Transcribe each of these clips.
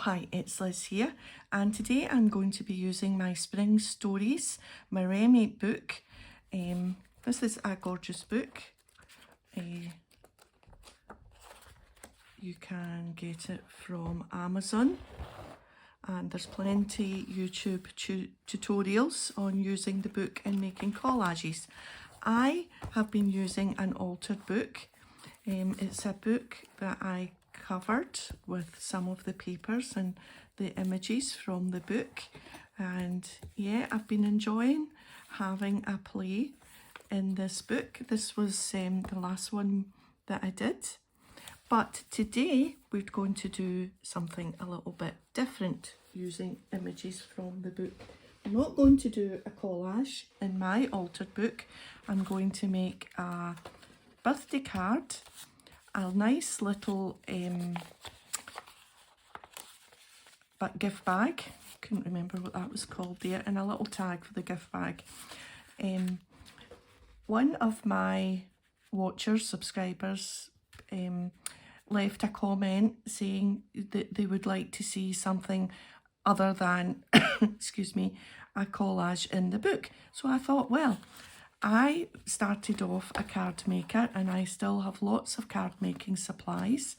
hi, it's Liz here, and today I'm going to be using my Spring Stories Maremi book. This is a gorgeous book. You can get it from Amazon, and there's plenty YouTube tutorials on using the book and making collages. I have been using an altered book. It's a book that I covered with some of the papers and the images from the book, and yeah, I've been enjoying having a play in this book. This was the last one that I did, but today we're going to do something a little bit different using images from the book. I'm not going to do a collage in my altered book. I'm going to make a birthday card, a nice little gift bag. Couldn't remember what that was called there, and a little tag for the gift bag. One of my watchers, subscribers, left a comment saying that they would like to see something other than excuse me, a collage in the book. So I thought, well, I started off a card maker and I still have lots of card making supplies.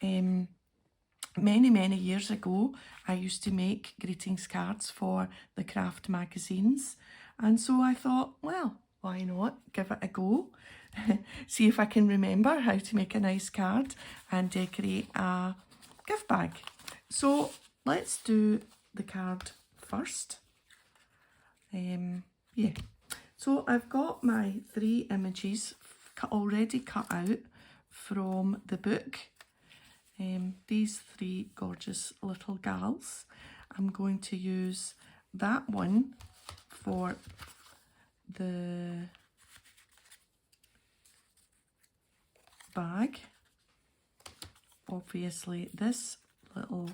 Many years ago, I used to make greetings cards for the craft magazines, and so I thought, well, why not give it a go? See if I can remember how to make a nice card and decorate a gift bag. So let's do the card first. Yeah. So I've got my 3 images already cut out from the book. These 3 gorgeous little gals. I'm going to use that one for the bag. Obviously this little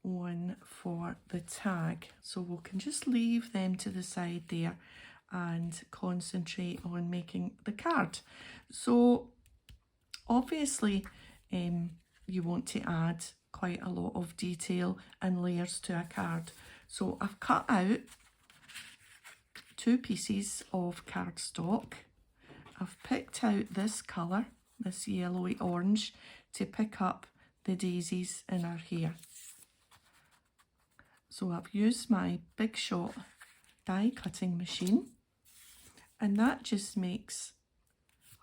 one for the tag, so we can just leave them to the side there and concentrate on making the card. So obviously you want to add quite a lot of detail and layers to a card, so I've cut out 2 pieces of cardstock. I've picked out this colour, this yellowy orange, to pick up the daisies in her hair. So I've used my Big Shot die cutting machine, and that just makes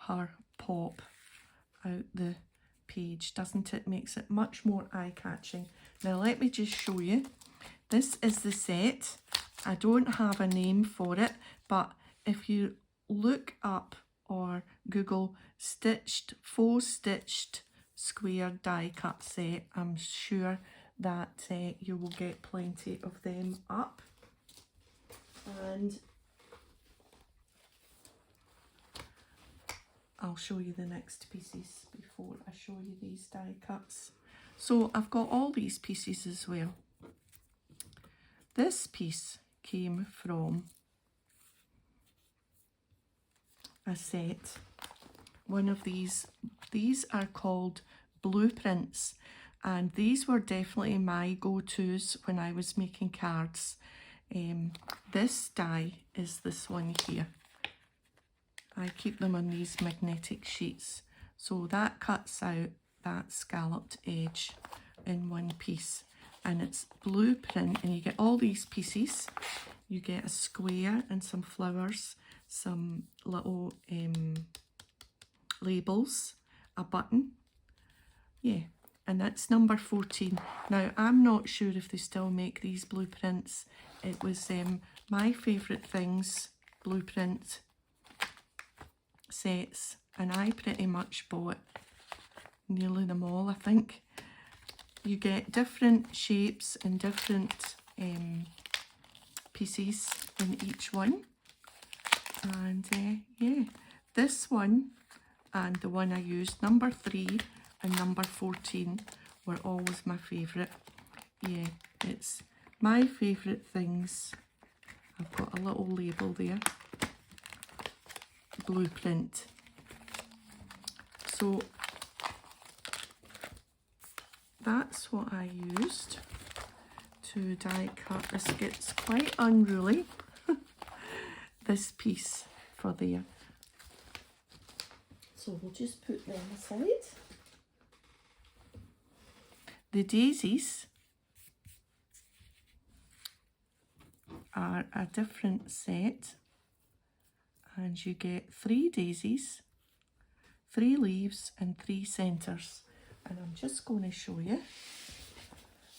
her pop out the page, doesn't it? Makes it much more eye-catching. Now let me just show you. This is the set. I don't have a name for it, but if you look up or Google faux stitched square die cut set, I'm sure that you will get plenty of them up. And I'll show you the next pieces before I show you these die cuts. So I've got all these pieces as well. This piece came from a set. One of these are called blueprints, and these were definitely my go-tos when I was making cards. This die is this one here. I keep them on these magnetic sheets, so that cuts out that scalloped edge in one piece, and it's blueprint, and you get all these pieces. You get a square and some flowers, some little labels, a button, yeah, and that's number 14. Now I'm not sure if they still make these blueprints. It was my favourite things, blueprint sets, and I pretty much bought nearly them all, I think. You get different shapes and different pieces in each one, and yeah, this one and the one I used, number 3 and number 14, were always my favourite. Yeah, it's my favourite things. I've got a little label there, blueprint. So that's what I used to die cut. This gets quite unruly, this piece for there. So we'll just put them aside. The daisies are a different set, and you get 3 daisies, 3 leaves and 3 centres. And I'm just going to show you.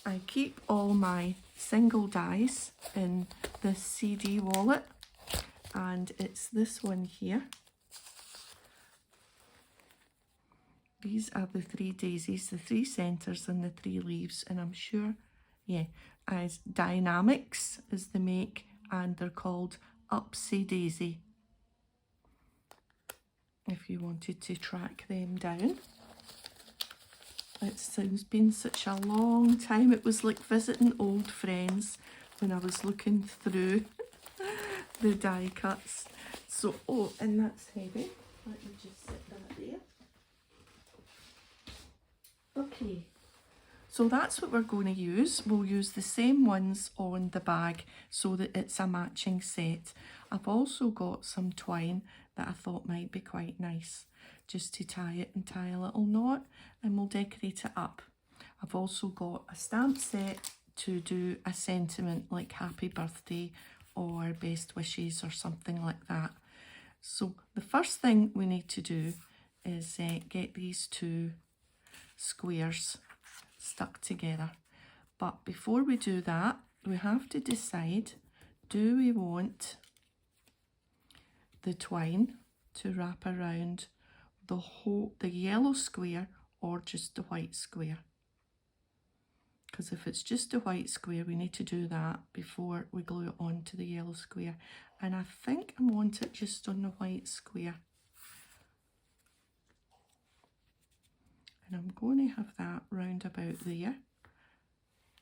I keep all my single dies in this CD wallet, and it's this one here. These are the 3 daisies, the 3 centres and the 3 leaves, and I'm sure, yeah, as Dynamics is the make, and they're called Upsy Daisy, if you wanted to track them down. It's been such a long time. It was like visiting old friends when I was looking through the die cuts. So, oh, and that's heavy. Let me just set that there. Okay, so that's what we're going to use. We'll use the same ones on the bag so that it's a matching set. I've also got some twine that I thought might be quite nice, just to tie it and tie a little knot, and we'll decorate it up. I've also got a stamp set to do a sentiment like happy birthday or best wishes or something like that. So the first thing we need to do is get these 2 squares stuck together. But before we do that, we have to decide, do we want the twine to wrap around the yellow square or just the white square? Because if it's just a white square, we need to do that before we glue it onto the yellow square. And I think I want it just on the white square. And I'm going to have that round about there.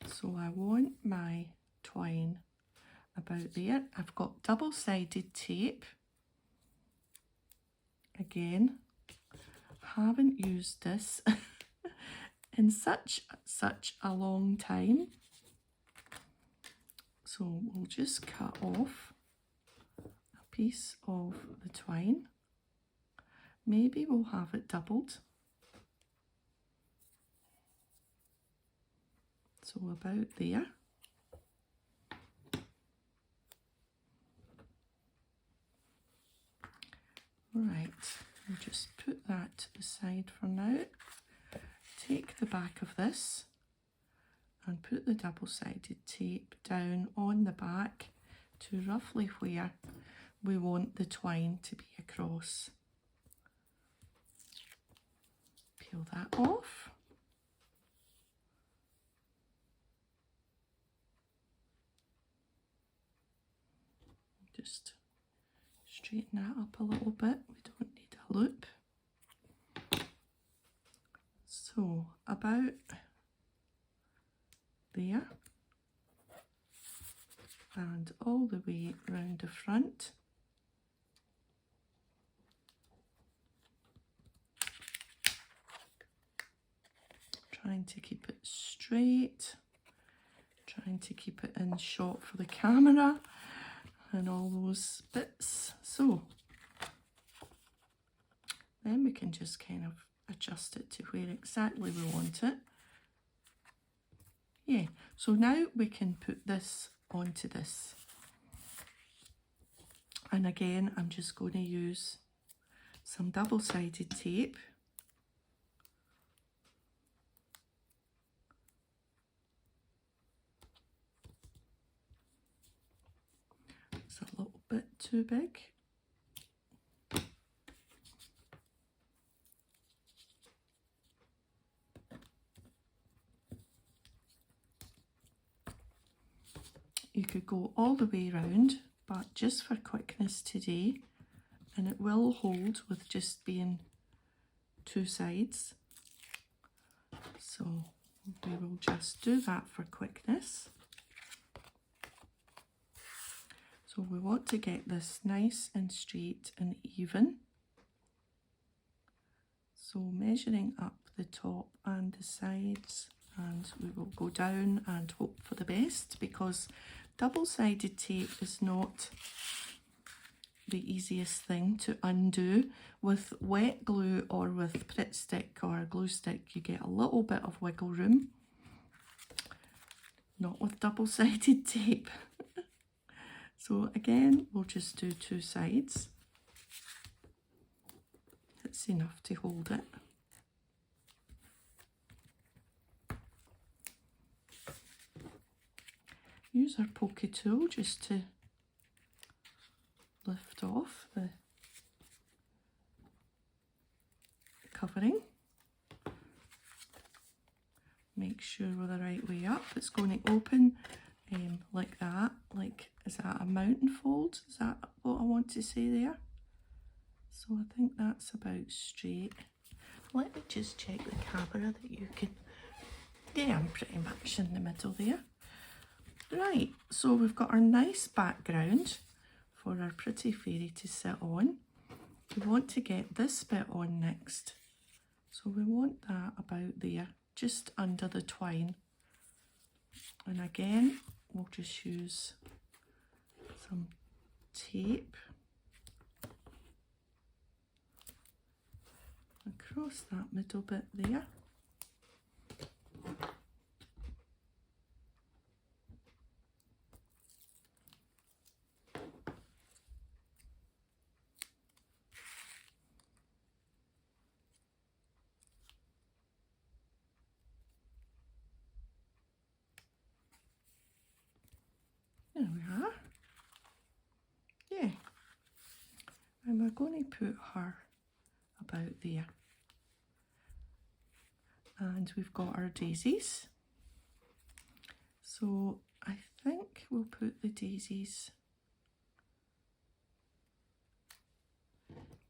So I want my twine about there. I've got double-sided tape. Again, haven't used this in such a long time. So we'll just cut off a piece of the twine. Maybe we'll have it doubled. So about there. Right, we'll just put that to the side for now. Take the back of this and put the double-sided tape down on the back to roughly where we want the twine to be across. Peel that off. Just straighten that up a little bit. We don't need a loop. So about there and all the way round the front. Trying to keep it straight, trying to keep it in shot for the camera and all those bits. So then we can just kind of adjust it to where exactly we want it. Yeah, so now we can put this onto this. And again, I'm just going to use some double-sided tape. It's a little bit too big. You could go all the way around, but just for quickness today, and it will hold with just being 2 sides. So we will just do that for quickness. So we want to get this nice and straight and even. So measuring up the top and the sides and we will go down and hope for the best, because double-sided tape is not the easiest thing to undo. With wet glue or with Pritt stick or a glue stick, you get a little bit of wiggle room. Not with double-sided tape. So again, we'll just do 2 sides. It's enough to hold it. Use our pokey tool just to lift off the covering. Make sure we're the right way up. It's going to open like that. Like, is that a mountain fold? Is that what I want to say there? So I think that's about straight. Let me just check the camera that you can... Yeah, I'm pretty much in the middle there. Right, so we've got our nice background for our pretty fairy to sit on. We want to get this bit on next. So we want that about there, just under the twine. And again, we'll just use some tape across that middle bit there. There we are. Yeah. And we're going to put her about there. And we've got our daisies. So I think we'll put the daisies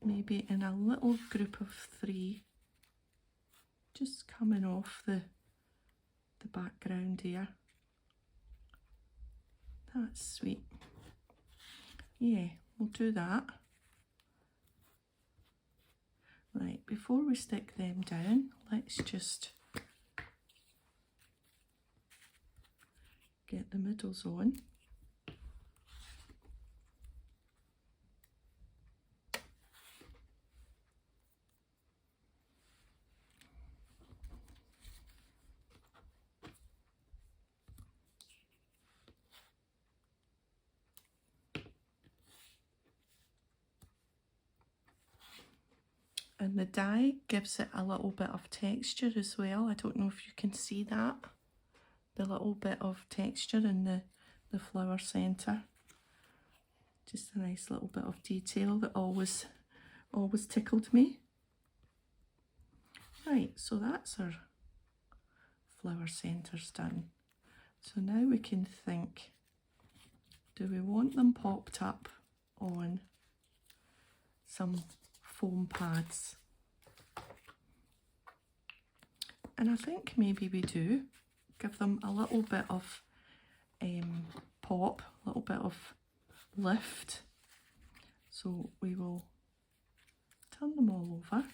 maybe in a little group of 3, just coming off the background here. That's sweet. Yeah, we'll do that. Right, before we stick them down, let's just get the middles on. And the dye gives it a little bit of texture as well. I don't know if you can see that. The little bit of texture in the flower centre. Just a nice little bit of detail that always tickled me. Right, so that's our flower centres done. So now we can think, do we want them popped up on some foam pads? And I think maybe we do. Give them a little bit of pop, a little bit of lift. So we will turn them all over.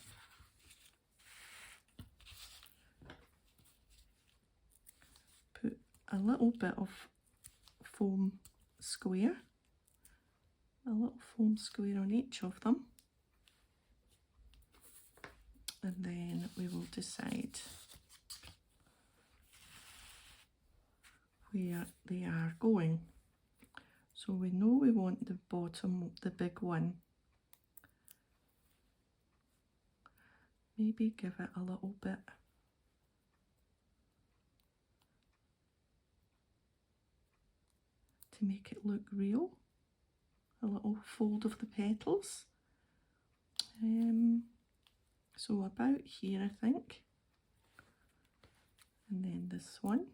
Put a little bit of foam square, a little foam square on each of them. And then we will decide where they are going. So we know we want the bottom, the big one. Maybe give it a little bit to make it look real. A little fold of the petals. So about here, I think. And then this one.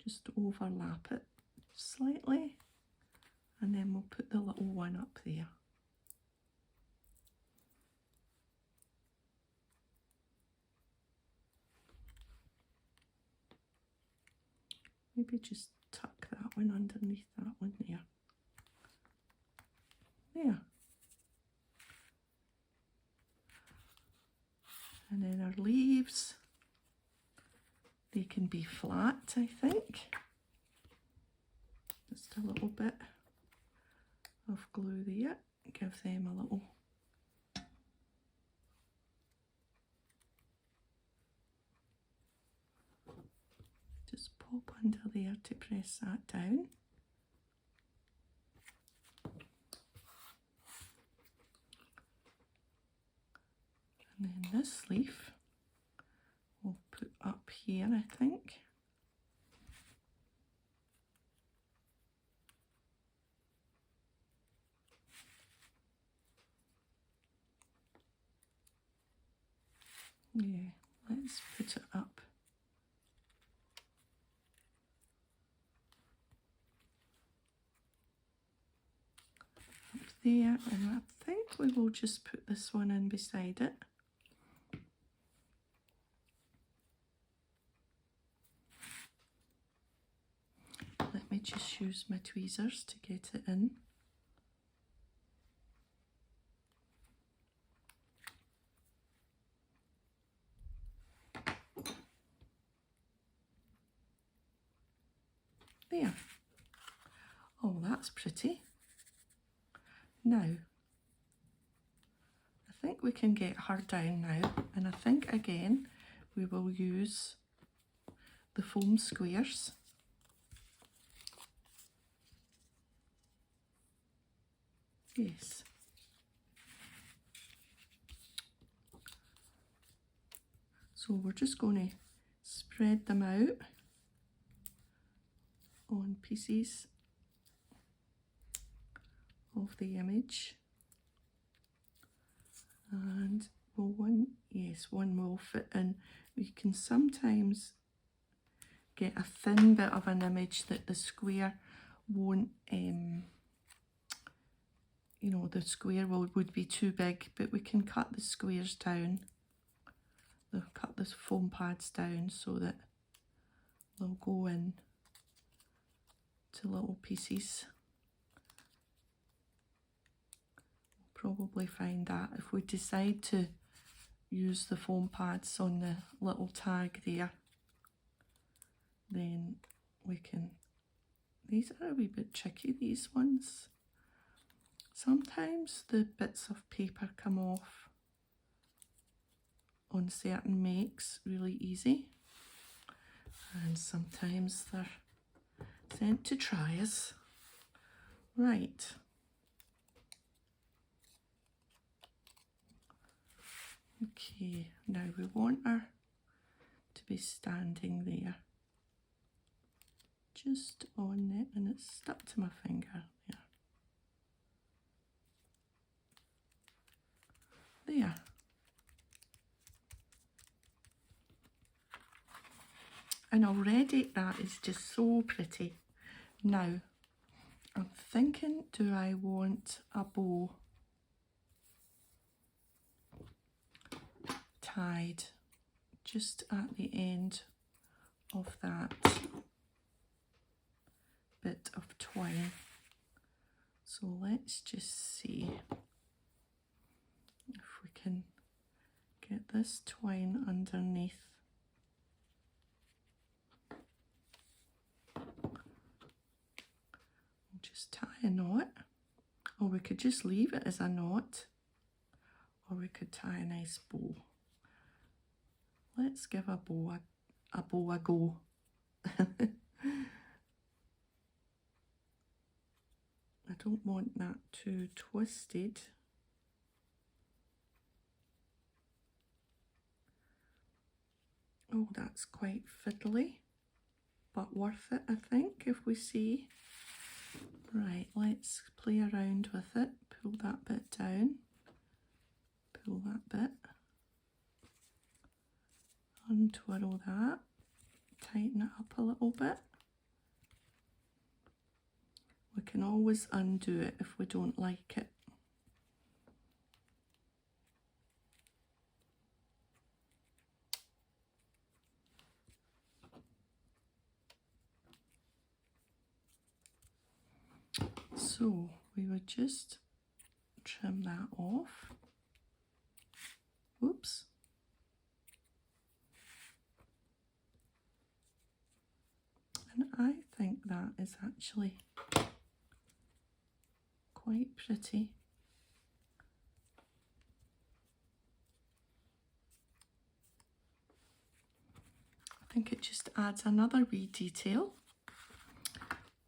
Just overlap it slightly, and then we'll put the little one up there. Maybe just tuck that that one underneath that one there. There. And then our leaves, they can be flat, I think. Just a little bit of glue there, give them a little just pop under there to press that down. And then this leaf we'll put up here, I think. Yeah, let's put it up. Up there, and I think we will just put this one in beside it. Let me just use my tweezers to get it in. There. Oh, that's pretty. Now, I think we can get her down now, and I think again we will use the foam squares. Yes. So we're just going to spread them out on pieces of the image, and one will fit in. We can sometimes get a thin bit of an image that the square won't, you know, the square would be too big, but we can cut the squares down. They'll cut the foam pads down so that they'll go in to little pieces. We'll probably find that if we decide to use the foam pads on the little tag there, then we can. These are a wee bit tricky, these ones. Sometimes the bits of paper come off on certain makes really easy, and sometimes they're sent to triers. Right. Okay, now we want her to be standing there, just on it, and it's stuck to my finger. There. And already that is just so pretty. Now, I'm thinking, do I want a bow tied just at the end of that bit of twine? So let's just see if we can get this twine underneath. Just tie a knot, or we could just leave it as a knot, or we could tie a nice bow. Let's give a bow a go. I don't want that too twisted. Oh, that's quite fiddly, but worth it, I think, if we see. Right, let's play around with it. Pull that bit down, pull that bit, untwirl that, tighten it up a little bit. We can always undo it if we don't like it. So we would just trim that off. Whoops. And I think that is actually quite pretty. I think it just adds another wee detail.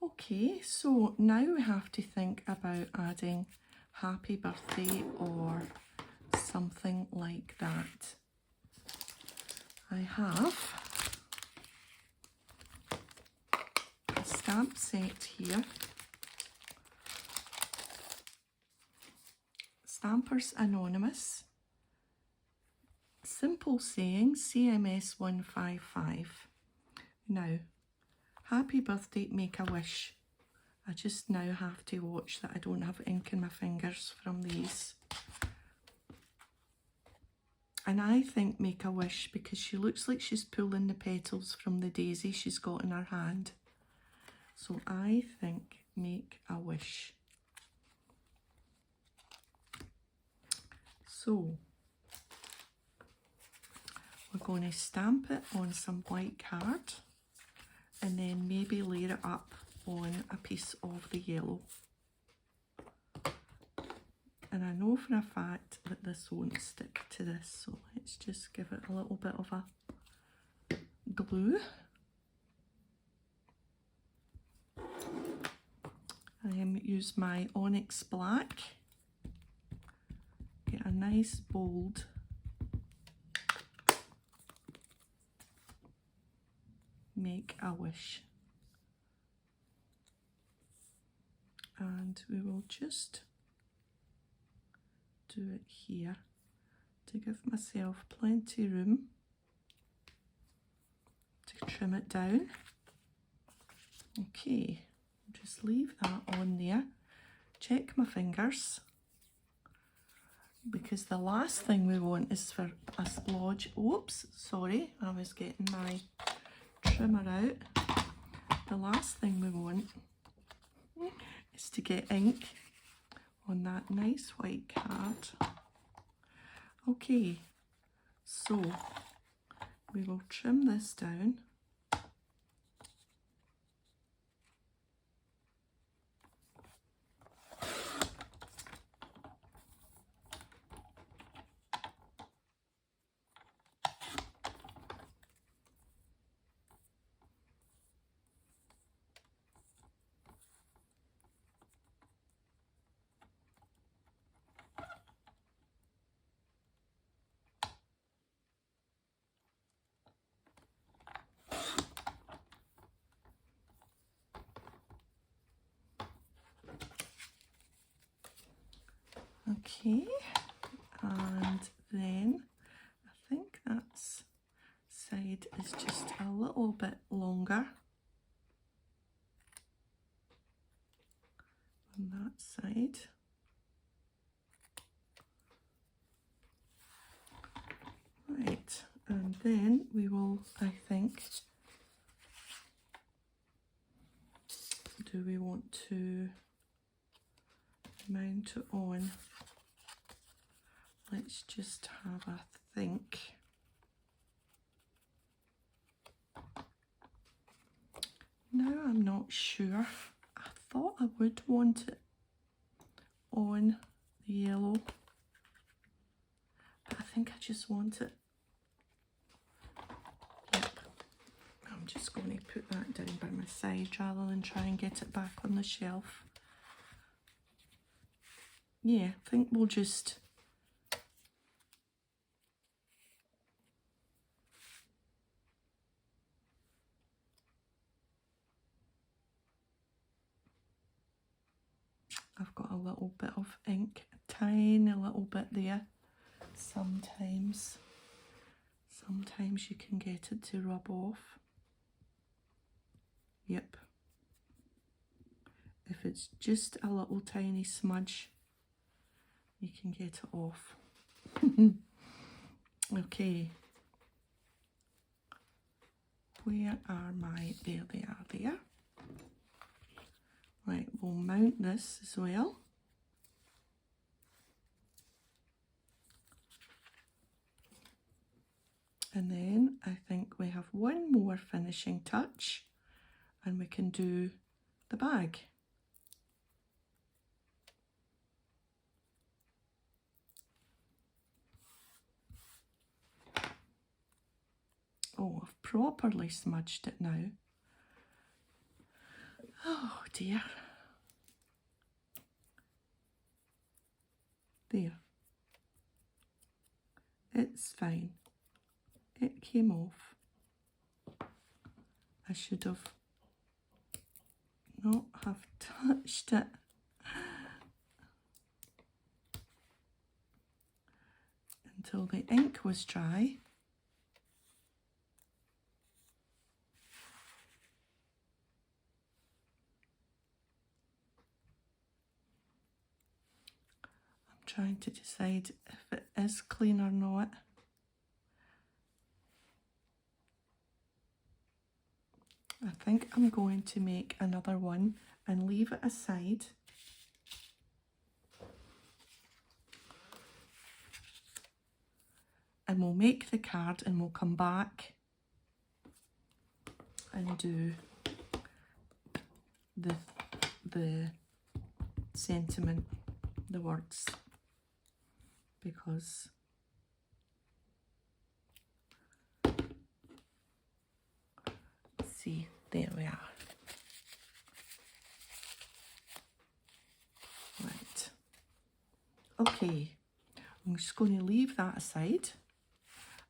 Okay, so now we have to think about adding happy birthday or something like that. I have a stamp set here. Stampers Anonymous. Simple Saying CMS 155. Now, happy birthday, make a wish. I just now have to watch that I don't have ink in my fingers from these. And I think make a wish because she looks like she's pulling the petals from the daisy she's got in her hand. So I think make a wish. So we're going to stamp it on some white card and then maybe layer it up on a piece of the yellow. And I know for a fact that this won't stick to this, so let's just give it a little bit of a glue. Use my Onyx Black. Get a nice bold make a wish. And we will just do it here to give myself plenty room to trim it down. Okay, just leave that on there. Check my fingers, because the last thing we want is for a splodge. Oops, sorry, I was getting my trimmer out. The last thing we want is to get ink on that nice white card. Okay, so we will trim this down. Okay, and then I think that side is just a little bit longer on that side. Right, and then we will, I think, do we want to mount it on? Let's just have a think. Now I'm not sure. I thought I would want it on the yellow, but I think I just want it. Yep. I'm just going to put that down by my side rather than try and get it back on the shelf. Yeah, I think we'll just I've got a little bit of ink, a tiny little bit there. Sometimes you can get it to rub off. Yep. If it's just a little tiny smudge, you can get it off. Okay. Where are my, there they are there. Right, we'll mount this as well. And then I think we have one more finishing touch and we can do the bag. Oh, I've properly smudged it now. Oh dear. There. It's fine. It came off. I should have not have touched it. Until the ink was dry. I'm trying to decide if it is clean or not. I think I'm going to make another one and leave it aside. And we'll make the card and we'll come back and do the sentiment, the words, because see, there we are. Right. Okay, I'm just going to leave that aside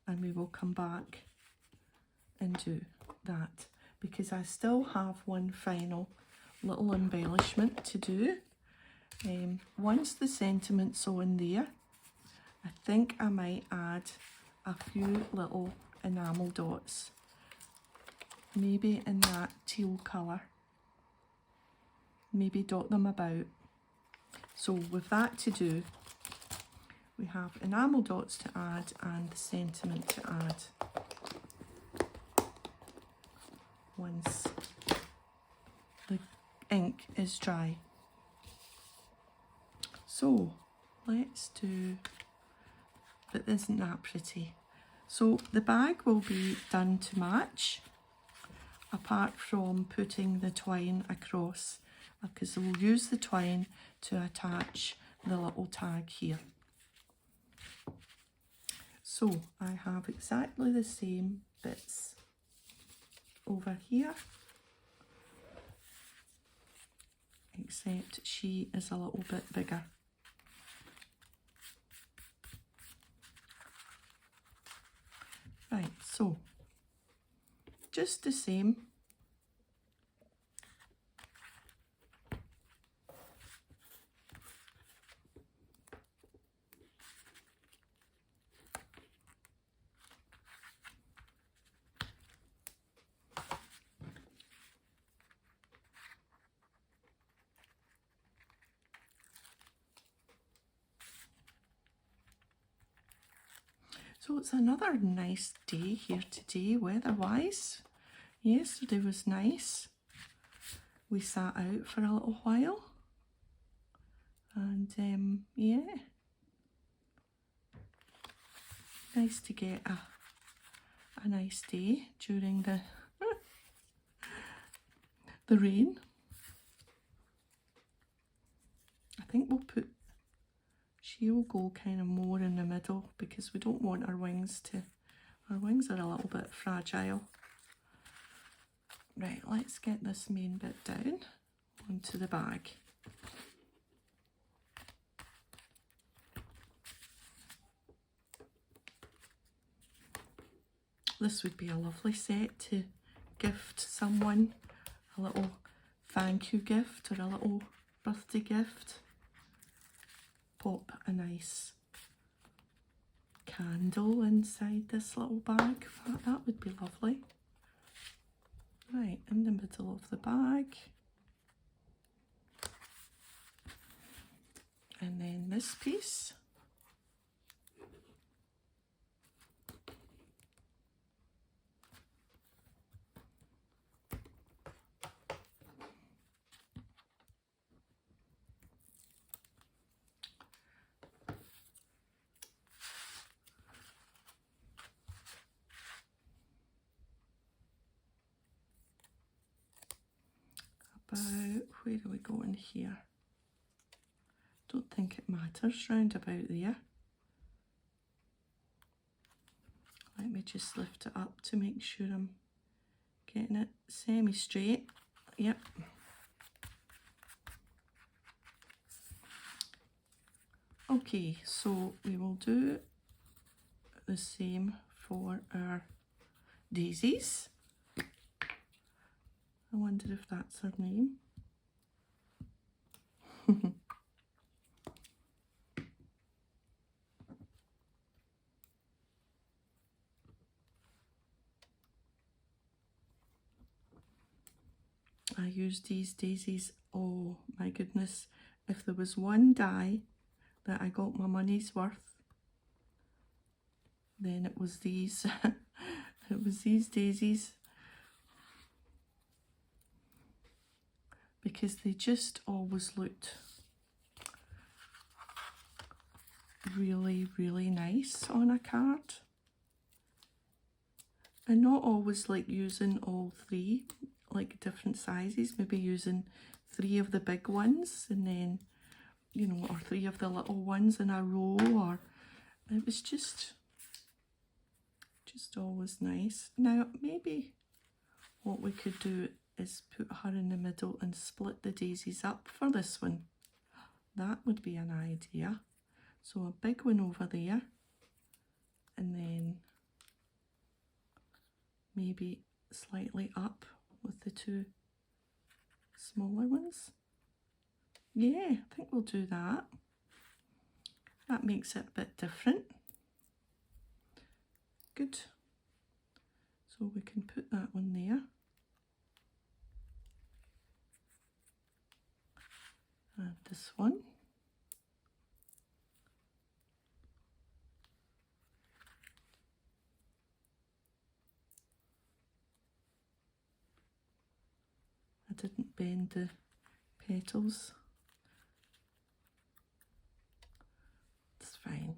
and we will come back and do that because I still have one final little embellishment to do. Once the sentiment's on there, I think I might add a few little enamel dots, maybe in that teal colour, maybe dot them about. So with that to do, we have enamel dots to add and the sentiment to add once the ink is dry. So let's do, but isn't that pretty? So the bag will be done to match, apart from putting the twine across, because we'll use the twine to attach the little tag here. So I have exactly the same bits over here, except she is a little bit bigger. Right, so just the same. So it's another nice day here today, weather-wise. Yesterday was nice. We sat out for a little while. And yeah, nice to get a nice day during the the rain. I think we'll put, she'll go kind of more in the middle because we don't want our wings are a little bit fragile. Right, let's get this main bit down onto the bag. This would be a lovely set to gift someone, a little thank you gift or a little birthday gift. Pop a nice candle inside this little bag. That would be lovely. Right, in the middle of the bag. And then this piece. where are we going here? Don't think it matters, round about there. Let me just lift it up to make sure I'm getting it semi-straight. Yep. Okay, so we will do the same for our daisies. I wonder if that's her name. I used these daisies, oh my goodness, if there was one die that I got my money's worth, then it was these. It was these daisies, because they just always looked really, really nice on a card. And not always like using all three, like different sizes, maybe using 3 of the big ones and then, you know, or 3 of the little ones in a row, or it was just always nice. Now maybe what we could do is put her in the middle and split the daisies up for this one. That would be an idea. So a big one over there, and then maybe slightly up with the 2 smaller ones. Yeah, I think we'll do that. That makes it a bit different. Good. So we can put that one there. And this one. I didn't bend the petals. It's fine.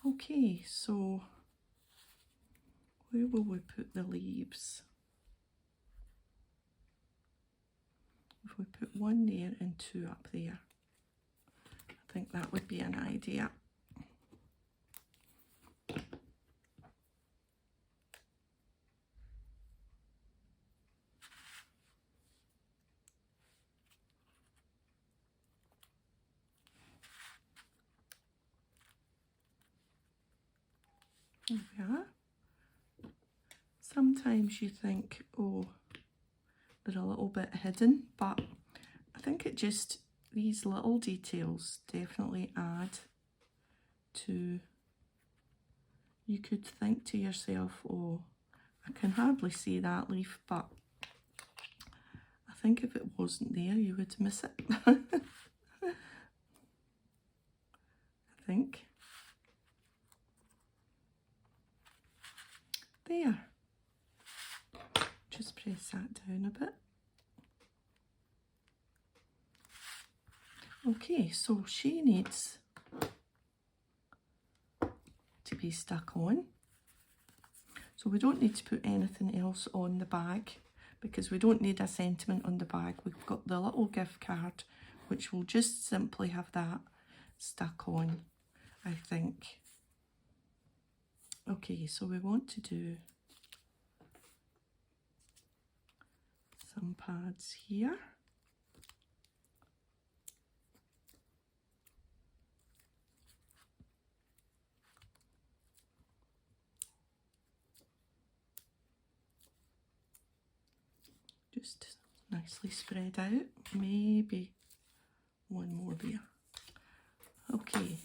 Okay, so where will we put the leaves? If we put 1 there and 2 up there, I think that would be an idea. There we are. Sometimes you think, oh, they're a little bit hidden, but I think it just, these little details definitely add to, you could think to yourself, oh, I can hardly see that leaf, but I think if it wasn't there, you would miss it. I think. There. Just press that down a bit. Okay, so she needs to be stuck on. So we don't need to put anything else on the bag, because we don't need a sentiment on the bag. We've got the little gift card, which will just simply have that stuck on, I think. Okay, so we want to do some pads here. Just nicely spread out, maybe 1 more there. Okay.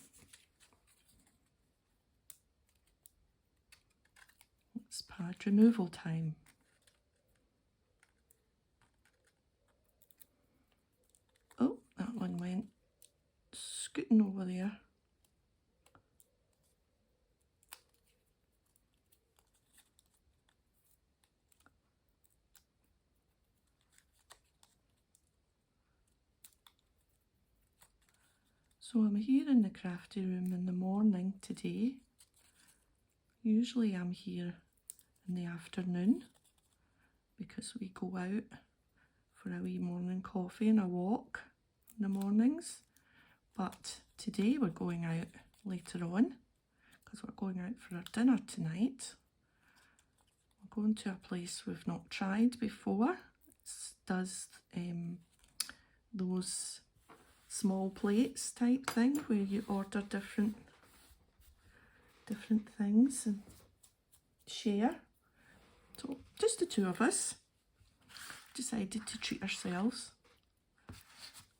It's pad removal time. Oh, that one went scooting over there. So I'm here in the crafty room in the morning today. Usually I'm here in the afternoon, because we go out for a wee morning coffee and a walk in the mornings. But today we're going out later on because we're going out for our dinner tonight. We're going to a place we've not tried before. It does those small plates type thing where you order different things and share. So just the two of us decided to treat ourselves.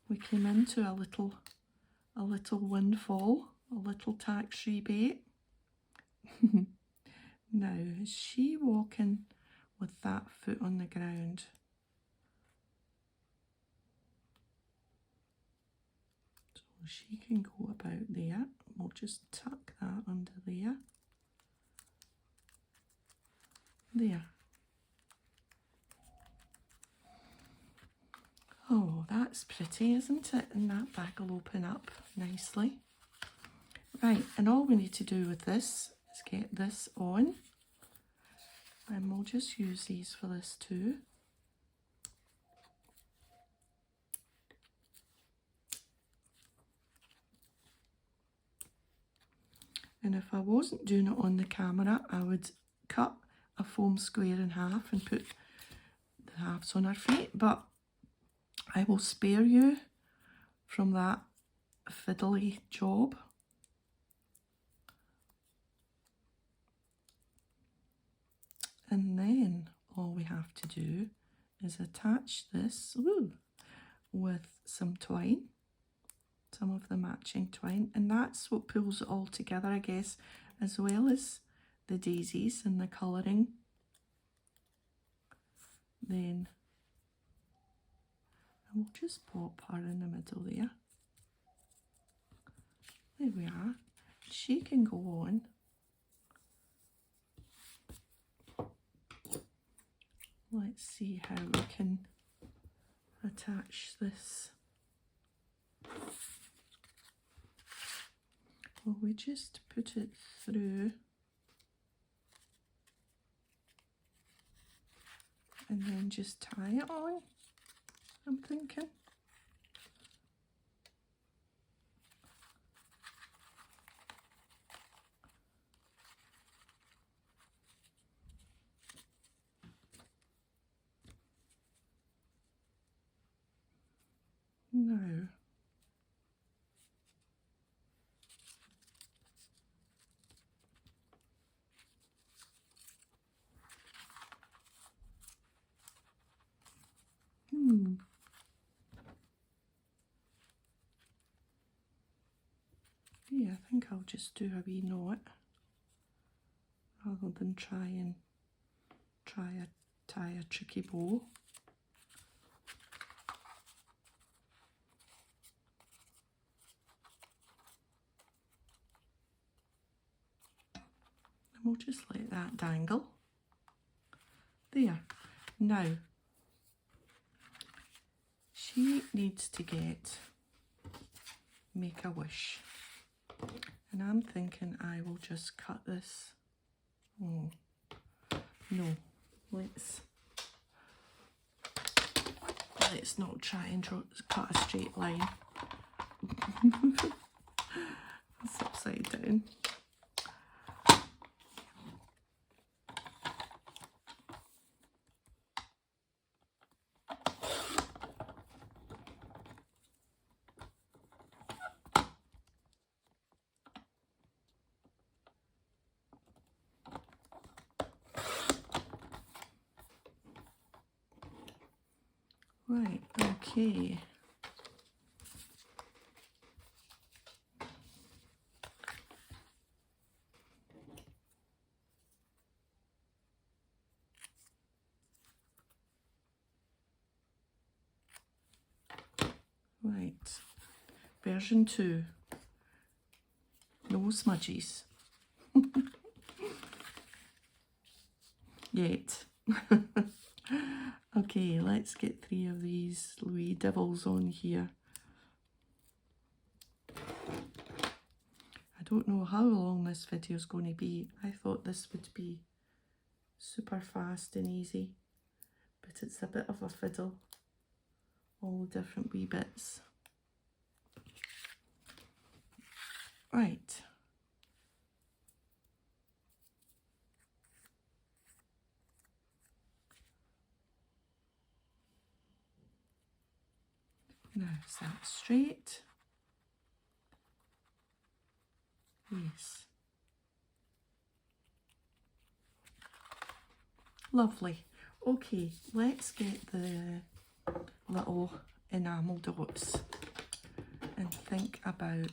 We came into a little windfall, a little tax rebate. Now, is she walking with that foot on the ground? So she can go about there. We'll just tuck that under there. There. Oh, that's pretty, isn't it? And that bag will open up nicely. Right, and all we need to do with this is get this on. And we'll just use these for this too. And if I wasn't doing it on the camera, I would cut a foam square in half and put the halves on our feet. But I will spare you from that fiddly job. And then all we have to do is attach this with some twine, some of the matching twine, and that's what pulls it all together, I guess, as well as the daisies and the colouring. Then we'll just pop her in the middle there. There we are. She can go on. Let's see how we can attach this. Well, we just put it through and then just tie it on, I'm thinking. No. Yeah, I think I'll just do a wee knot rather than tie a tricky bow. And we'll just let that dangle. There. Now, she needs to make a wish. And I'm thinking I will just cut this. Oh, no. Let's not try and cut a straight line. It's upside down. Right, okay. Right, version 2. No smudges. Yet. Okay, let's get 3 of these wee devils on here. I don't know how long this video is going to be. I thought this would be super fast and easy, but it's a bit of a fiddle, all the different wee bits. Right. Now, is that straight? Yes. Lovely. Okay, let's get the little enamel dots and think about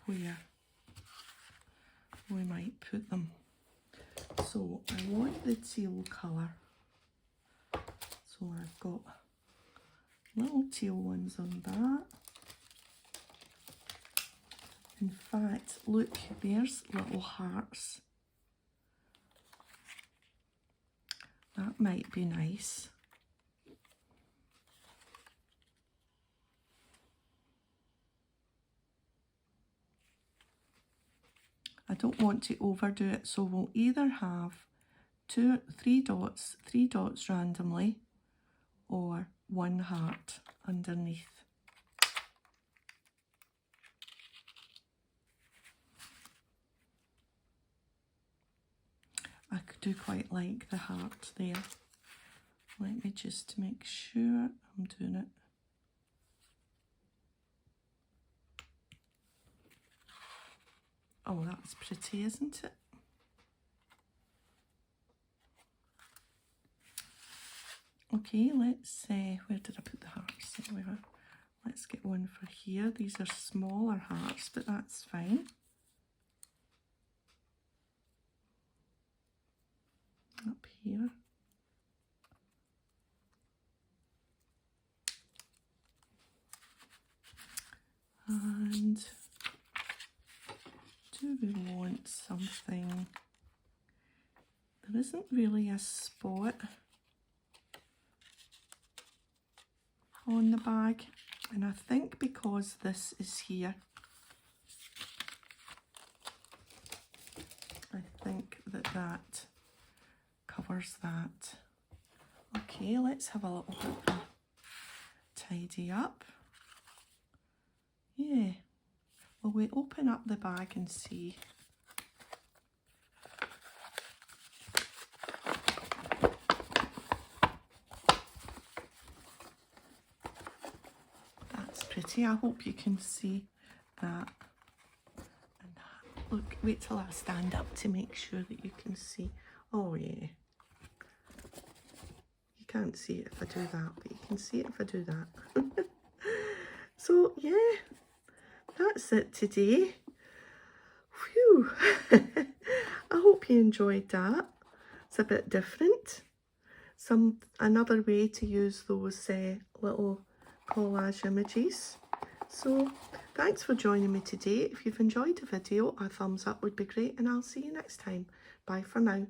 where we might put them. So I want the teal colour. So I've got little teal ones on that. In fact, look, there's little hearts. That might be nice. I don't want to overdo it, so we'll either have 2 or 3 dots, 3 dots randomly, or 1 heart underneath. I do quite like the heart there. Let me just make sure I'm doing it. Oh, that's pretty, isn't it? Okay, let's where did I put the hearts? Anywhere. Let's get one for here. These are smaller hearts, but that's fine. Up here. And do we want something? There isn't really a spot on the bag, and I think because this is here, I think that covers that. Okay, let's have a little bit of a tidy up. Yeah, will we open up the bag and see? That's pretty. I hope you can see that. And that. Look, wait till I stand up to make sure that you can see. Oh yeah. You can't see it if I do that, but you can see it if I do that. So yeah, that's it today. Phew. I hope you enjoyed that. It's a bit different. Another way to use those little collage images. So thanks for joining me today. If you've enjoyed the video, a thumbs up would be great, and I'll see you next time. Bye for now.